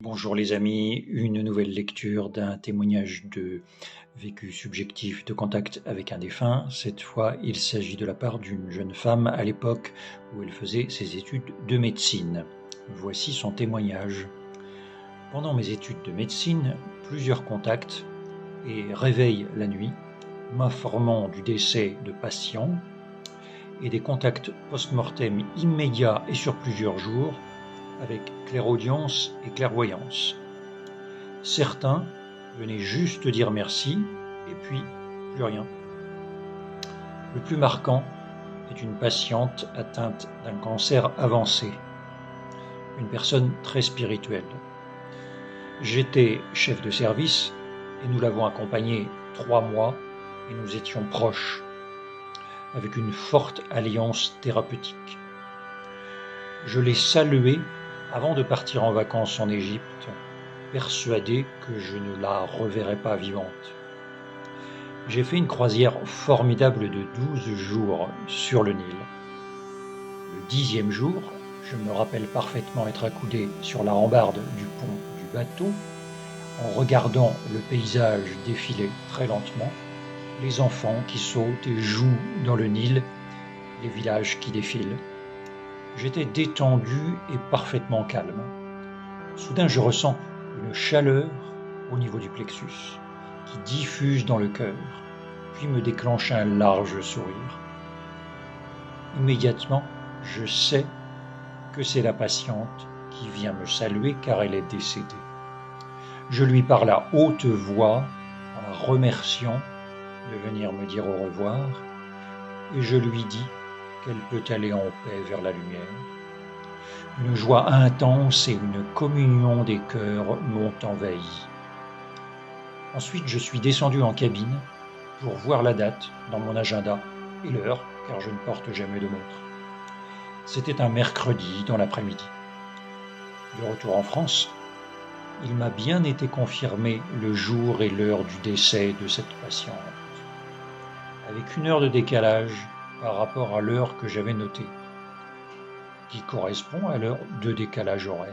Bonjour les amis, une nouvelle lecture d'un témoignage de vécu subjectif de contact avec un défunt. Cette fois, il s'agit de la part d'une jeune femme à l'époque où elle faisait ses études de médecine. Voici son témoignage. Pendant mes études de médecine, plusieurs contacts et réveils la nuit, m'informant du décès de patients et des contacts post-mortem immédiats et sur plusieurs jours avec clairaudience et clairvoyance. Certains venaient juste dire merci et puis plus rien. Le plus marquant est une patiente atteinte d'un cancer avancé, une personne très spirituelle. J'étais chef de service et nous l'avons accompagnée 3 mois et nous étions proches, avec une forte alliance thérapeutique. Je l'ai saluée avant de partir en vacances en Égypte, persuadé que je ne la reverrais pas vivante. J'ai fait une croisière formidable de 12 jours sur le Nil. Le 10e jour, je me rappelle parfaitement être accoudé sur la rambarde du pont du bateau, en regardant le paysage défiler très lentement, les enfants qui sautent et jouent dans le Nil, les villages qui défilent. J'étais détendu et parfaitement calme. Soudain, je ressens une chaleur au niveau du plexus, qui diffuse dans le cœur, puis me déclenche un large sourire. Immédiatement, je sais que c'est la patiente qui vient me saluer car elle est décédée. Je lui parle à haute voix en la remerciant de venir me dire au revoir et je lui dis qu'elle peut aller en paix vers la lumière. Une joie intense et une communion des cœurs m'ont envahi. Ensuite, je suis descendu en cabine pour voir la date dans mon agenda et l'heure, car je ne porte jamais de montre. C'était un mercredi dans l'après-midi. De retour en France, il m'a bien été confirmé le jour et l'heure du décès de cette patiente, avec 1 heure de décalage par rapport à l'heure que j'avais notée, qui correspond à l'heure de décalage horaire.